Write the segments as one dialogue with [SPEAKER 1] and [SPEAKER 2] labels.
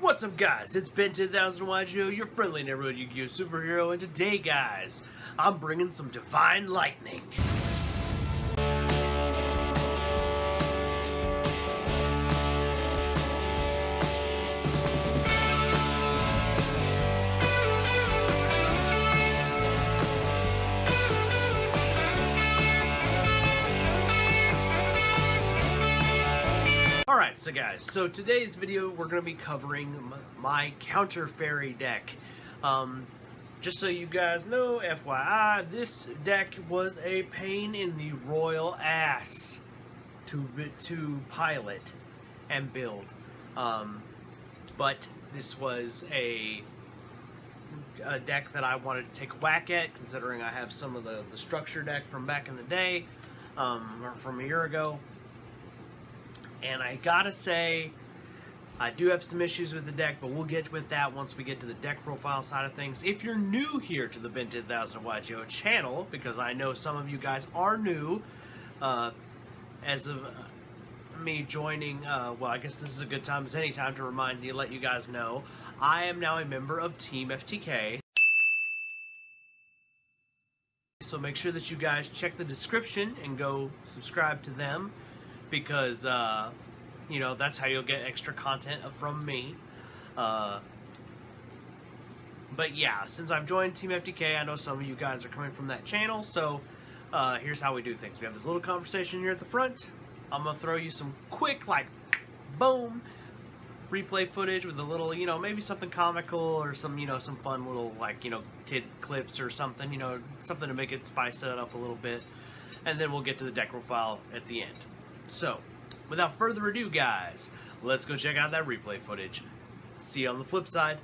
[SPEAKER 1] What's up, guys? It's Ben 10,000 YGO, your friendly neighborhood Yu-Gi-Oh! Superhero, and today, guys, I'm bringing some Divine Lightning. Alright, so guys, today's video we're going to be covering my Counter Fairy deck. Just so you guys know, FYI, this deck was a pain in the royal ass to pilot and build. But this was a deck that I wanted to take a whack at, considering I have some of the structure deck from back in the day, or from a year ago. And I gotta say, I do have some issues with the deck, but we'll get with that once we get to the deck profile side of things. If you're new here to the Ben 10,000 YGO channel, because I know some of you guys are new, as of me joining, well, I guess this is a good time as any time to remind you, let you guys know, I am now a member of Team FTK. So make sure that you guys check the description and go subscribe to them, because you know, that's how you'll get extra content from me. But yeah, since I've joined Team FTK, I know some of you guys are coming from that channel, so here's how we do things. We have this little conversation here at the front. I'm gonna throw you some quick, like, boom, replay footage with a little, you know, maybe something comical or some, you know, some fun little, like, you know, tid clips or something, you know, something to make it spice it up a little bit. And then we'll get to the deck profile at the end. So, without further ado, guys, let's go check out that replay footage. See you on the flip side.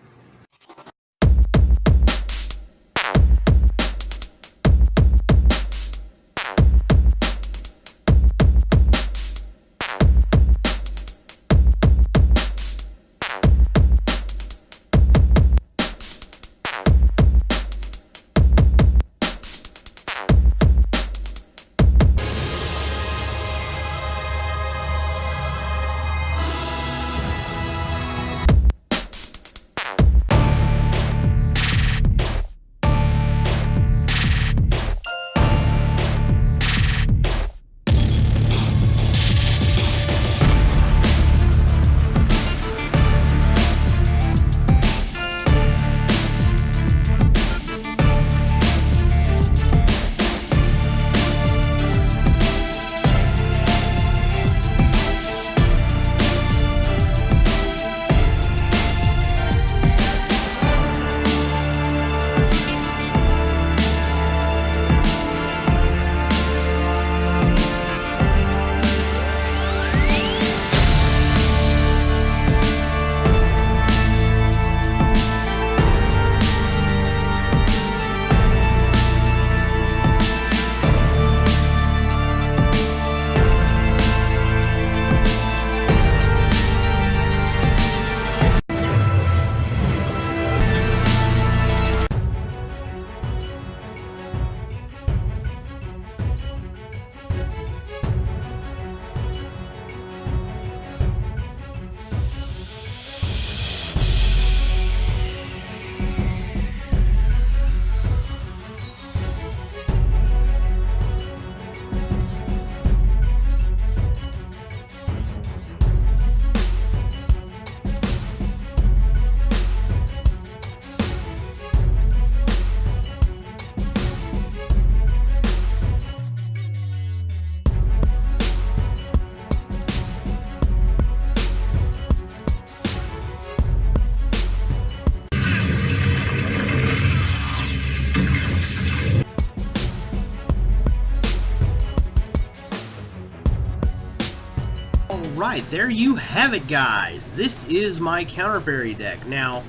[SPEAKER 1] Alright, there you have it, guys. This is my Counter Fairy deck. Now,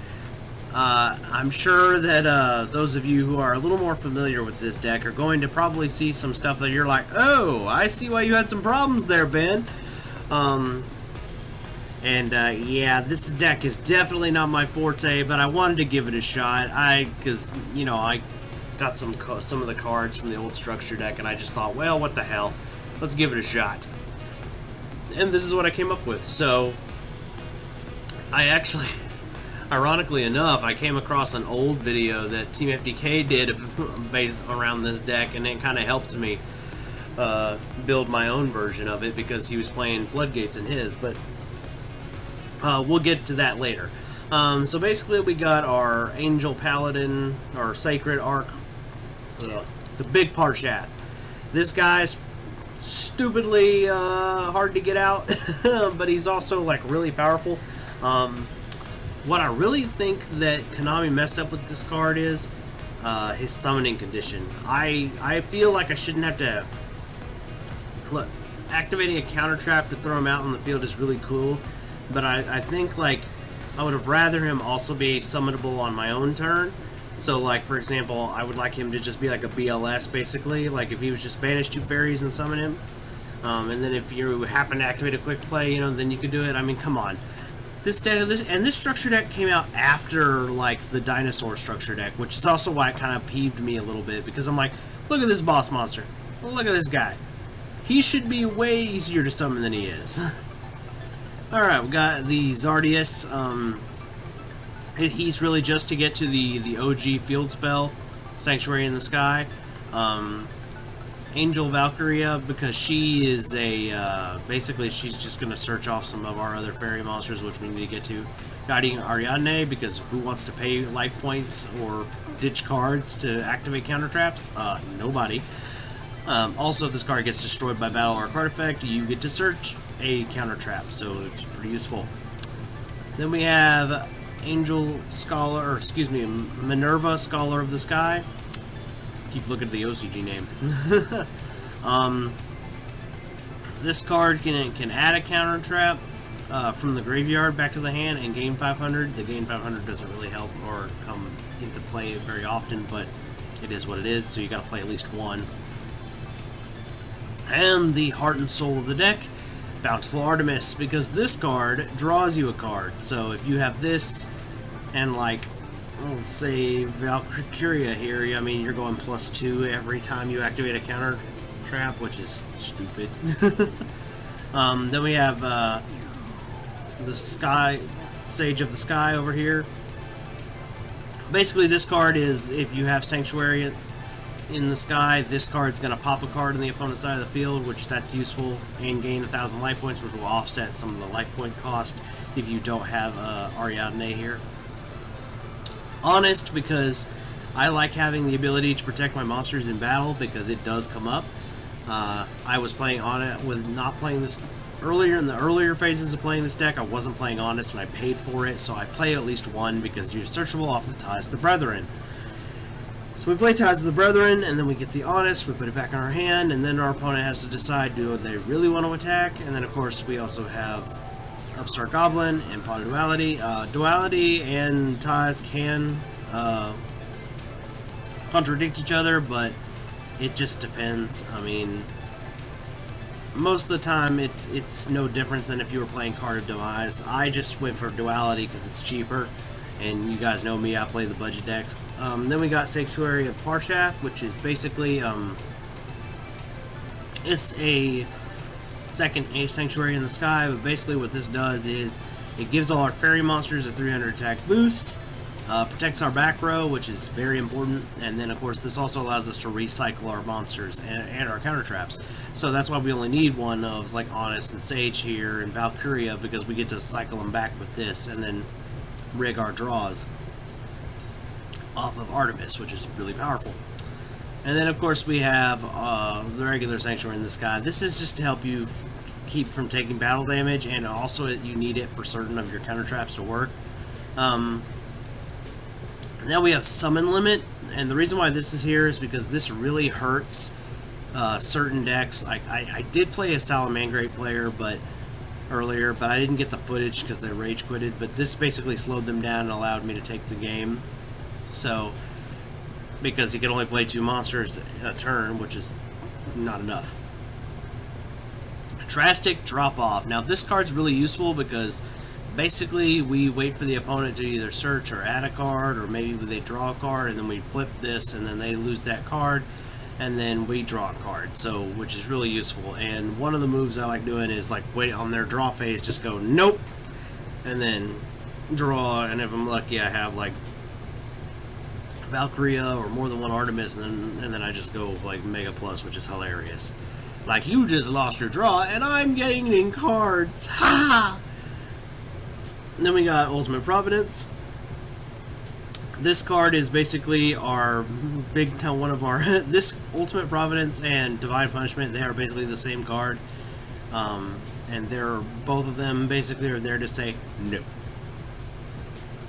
[SPEAKER 1] I'm sure that those of you who are a little more familiar with this deck are going to probably see some stuff that you're like, oh, I see why you had some problems there, Ben. Yeah, this deck is definitely not my forte, but I wanted to give it a shot. Because, you know, I got some of the cards from the old structure deck, and I just thought, well, what the hell? Let's give it a shot. And this is what I came up with. So, I actually Ironically enough, I came across an old video that Team FDK did based around this deck, and it kind of helped me build my own version of it because he was playing Floodgates in his, but we'll get to that later. So basically we got our Angel Paladin, or Sacred Arc, the big Parshath. This guy's stupidly hard to get out, but he's also like really powerful. What I really think that Konami messed up with this card is his summoning condition. I feel like I shouldn't have to... Look, activating a counter trap to throw him out on the field is really cool, but I think like I would have rather him also be summonable on my own turn. So like, for example, I would like him to just be like a BLS basically, like if he was just banish 2 fairies and summon him, and then if you happen to activate a quick play, you know, then you could do it. I mean, come on. This deck, this structure deck came out after like the dinosaur structure deck, which is also why it kind of peeved me a little bit, because I'm like, look at this boss monster, look at this guy. He should be way easier to summon than he is. Alright, we got the Zardius. He's really just to get to the OG field spell, Sanctuary in the Sky. Angel Valkyria, because she is a, basically she's just going to search off some of our other fairy monsters, which we need to get to. Guiding Ariadne, because who wants to pay life points or ditch cards to activate counter traps? Nobody. Also, if this card gets destroyed by Battle Arc Artifact, you get to search a counter trap, so it's pretty useful. Then we have Angel Scholar, or excuse me, Minerva Scholar of the Sky. Keep looking at the OCG name. This card can add a counter trap from the graveyard back to the hand and gain 500. The gain 500 doesn't really help or come into play very often, but it is what it is, so you gotta play at least one. And the heart and soul of the deck, Bountiful Artemis, because this card draws you a card. So if you have this and like, let's say Valkyria here, I mean, you're going +2 every time you activate a counter trap, which is stupid. Then we have the Sky Sage of the Sky over here. Basically, this card is, if you have Sanctuary in the sky, this card's going to pop a card on the opponent's side of the field, which that's useful, and gain 1,000 life points, which will offset some of the life point cost if you don't have Ariadne here. Honest, because I like having the ability to protect my monsters in battle, because it does come up. I was playing on it with not playing this earlier, in the earlier phases of playing this deck. I wasn't playing Honest, and I paid for it, so I play at least one, because you're searchable off the Ties of the Brethren. So we play Ties of the Brethren, and then we get the Honest, we put it back in our hand, and then our opponent has to decide, do they really want to attack? And then, of course, we also have Upstart Goblin and Pot of Duality. Duality and Ties can contradict each other, but it just depends. I mean, most of the time, it's no difference than if you were playing Card of Demise. I just went for Duality because it's cheaper. And you guys know me, I play the budget decks. Then we got Sanctuary of Parshath, which is basically, it's a second Sanctuary in the Sky, but basically what this does is it gives all our fairy monsters a 300 attack boost, protects our back row, which is very important, and then of course this also allows us to recycle our monsters and our counter traps. So that's why we only need one of like Honest and Sage here and Valkyria, because we get to cycle them back with this, and then rig our draws off of Artemis, which is really powerful. And then of course we have the regular Sanctuary in the Sky. This is just to help you keep from taking battle damage, and also you need it for certain of your counter traps to work. Now we have Summon Limit, and the reason why this is here is because this really hurts certain decks. I did play a Salamangreat player earlier, but I didn't get the footage because they rage quitted, but this basically slowed them down and allowed me to take the game. So, because he could only play 2 monsters a turn, which is not enough. Drastic Drop Off. Now this card's really useful because basically we wait for the opponent to either search or add a card, or maybe they draw a card and then we flip this and then they lose that card, and then we draw a card, so which is really useful. And one of the moves I like doing is like wait on their draw phase, just go nope, and then
[SPEAKER 2] draw, and if I'm lucky, I have like Valkyria or more than one Artemis, and then I just go like Mega Plus, which is hilarious. Like, you just lost your draw, and I'm getting cards. Ha! And then we got Ultimate Providence. This card is basically our one of our this Ultimate Providence and Divine Punishment. They are basically the same card, and they're both of them basically are there to say no.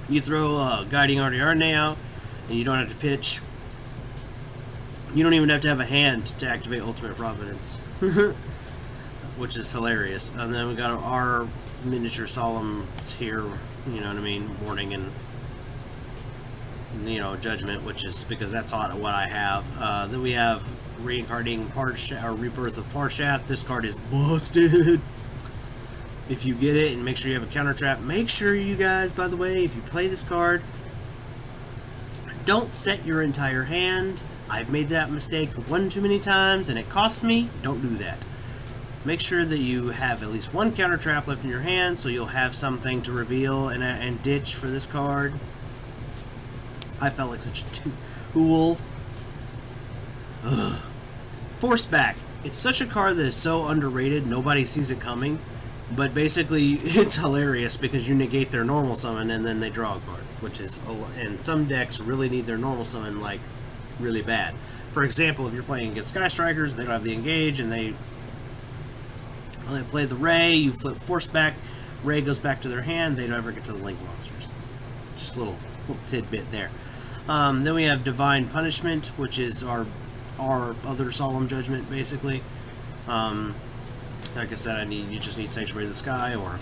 [SPEAKER 2] You throw Guiding Ariadne out, and you don't have to pitch. You don't even have to have a hand to activate Ultimate Providence, which is hilarious. And then we got our miniature Solemns here, you know what I mean, Warning and, you know, Judgment, which is because that's what I have. Then we have Reincarnating Parshath, or Rebirth of Parshath. This card is busted. If you get it, and make sure you have a counter trap. Make sure, you guys, by the way, if you play this card, don't set your entire hand. I've made that mistake one too many times, and it cost me. Don't do that. Make sure that you have at least one counter trap left in your hand, so you'll have something to reveal and ditch for this card. I felt like such a fool. Force Back. It's such a card that is so underrated, nobody sees it coming. But basically, it's hilarious because you negate their normal summon and then they draw a card, which is, and some decks really need their normal summon, like, really bad. For example, if you're playing against Sky Strikers, they don't have the engage, and they play the Ray, you flip Force Back, Ray goes back to their hand, they never get to the Link monsters. Just a little tidbit there. Then we have Divine Punishment, which is our other Solemn Judgment, basically. Like I said, you just need Sanctuary of the Sky or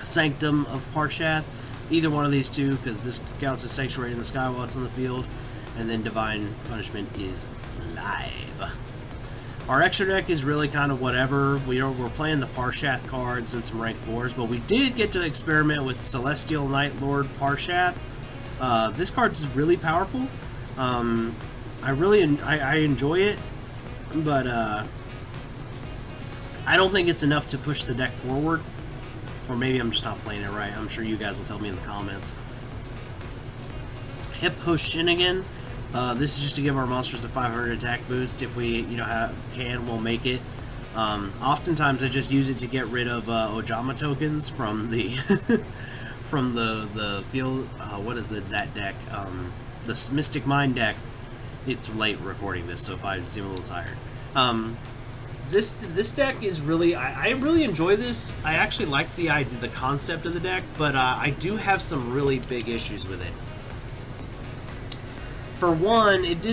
[SPEAKER 2] Sanctum of Parshath. Either one of these two, because this counts as Sanctuary in the Sky while it's in the field. And then Divine Punishment is live. Our extra deck is really kind of whatever. We're playing the Parshath cards and some rank 4s, but we did get to experiment with Celestial Night Lord Parshath. This card is really powerful. I enjoy it, but I don't think it's enough to push the deck forward. Or maybe I'm just not playing it right. I'm sure you guys will tell me in the comments. Hippo Shinigami. This is just to give our monsters a 500 attack boost. If we, we'll make it. Oftentimes I just use it to get rid of Ojama tokens from the from the field. What is that deck? The Mystic Mind deck. It's late recording this, so if I seem a little tired. This deck is really, I really enjoy this. I actually like the concept of the deck, but I do have some really big issues with it. For one, it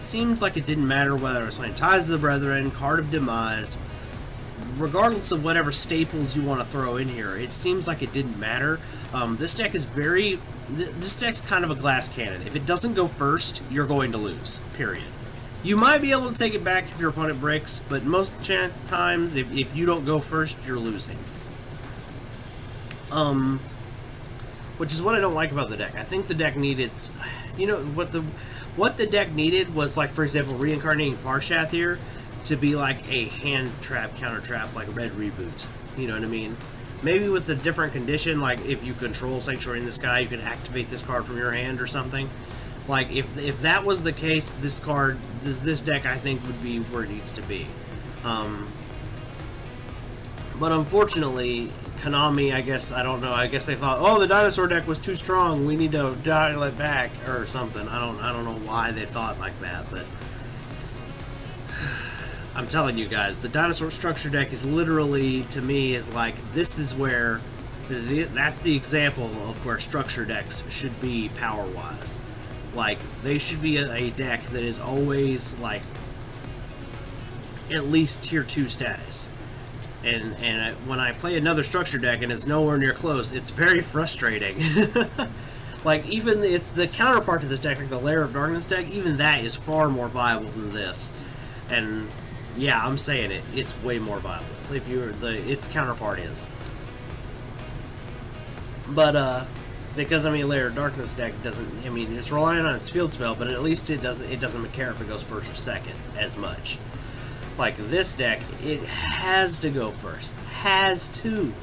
[SPEAKER 2] seemed like it didn't matter whether I was playing Ties of the Brethren, Card of Demise, regardless of whatever staples you want to throw in here. It seems like it didn't matter. This deck's kind of a glass cannon. If it doesn't go first, you're going to lose, period. You might be able to take it back if your opponent breaks, but most times, if you don't go first, you're losing. Which is what I don't like about the deck. I think the deck needed, what the deck needed was, like, for example, Reincarnating Parshath here to be like a hand trap, counter trap, like Red Reboot. You know what I mean? Maybe with a different condition, like if you control Sanctuary in the Sky, you can activate this card from your hand or something. Like, if that was the case, this deck, I think, would be where it needs to be. But unfortunately, Konami, I guess they thought, oh, the dinosaur deck was too strong, we need to dial it back, or something. I don't know why they thought like that, but I'm telling you guys, the dinosaur structure deck is literally, to me, is like, this is where, that's the example of where structure decks should be power-wise. Like, they should be a deck that is always, like, at least tier 2 status. And when I play another structure deck and it's nowhere near close, it's very frustrating. Like, even it's the counterpart to this deck, like the Lair of Darkness deck, even that is far more viable than this. And yeah, I'm saying it, it's way more viable. If its counterpart is. But because, Lair of Darkness deck doesn't, it's relying on its field spell, but at least it doesn't care if it goes first or second as much. Like this deck, it has to go first. Has to.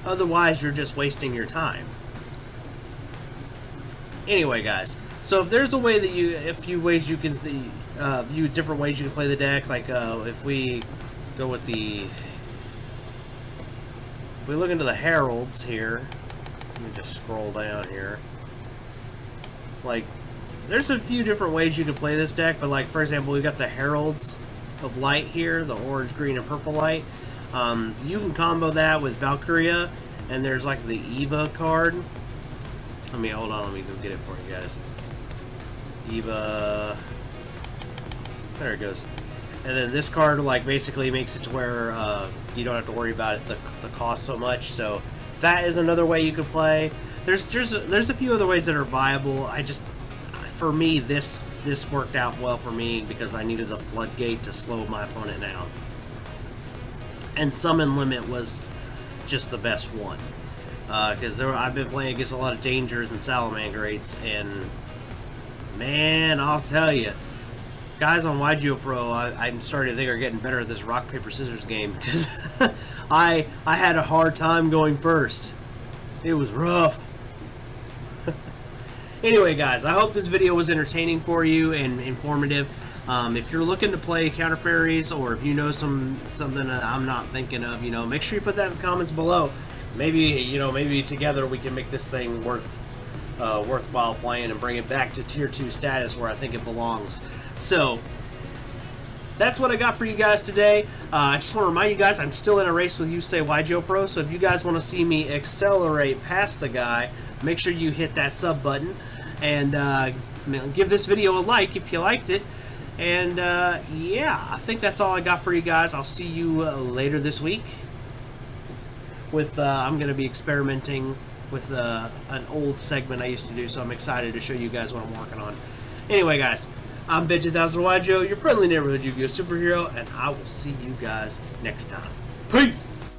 [SPEAKER 2] Otherwise, you're just wasting your time. Anyway, guys, so if there's a way that a few ways you can, different ways you can play the deck, like if we go with if we look into the Heralds here, let me just scroll down here. Like, there's a few different ways you can play this deck, but like, for example, we've got the Heralds of Light here, the orange, green, and purple light. You can combo that with Valkyria, and there's like the Eva card. Hold on, let me go get it for you guys. Eva, there it goes. And then this card, like, basically makes it to where you don't have to worry about the cost so much. So that is another way you could play. There's a few other ways that are viable. For me, this worked out well for me because I needed the Floodgate to slow my opponent down. And Summon Limit was just the best one. Because I've been playing against a lot of Dangers and Salamangreats, and man, I'll tell you, guys on YGO Pro, I'm starting to think are getting better at this rock, paper, scissors game, because I had a hard time going first. It was rough. Anyway, guys, I hope this video was entertaining for you and informative. If you're looking to play counter parries, or if you know something that I'm not thinking of, make sure you put that in the comments below. Maybe together we can make this thing worthwhile playing and bring it back to tier 2 status where I think it belongs. So that's what I got for you guys today. I just want to remind you guys, I'm still in a race with Yusei YGO Pro, so if you guys want to see me accelerate past the guy, make sure you hit that sub button and give this video a like if you liked it. And yeah, I think that's all I got for you guys. I'll see you later this week. I'm going to be experimenting with an old segment I used to do, so I'm excited to show you guys what I'm working on. Anyway, guys, I'm Ben2000YGO, your friendly neighborhood Yu-Gi-Oh! Superhero, and I will see you guys next time. Peace!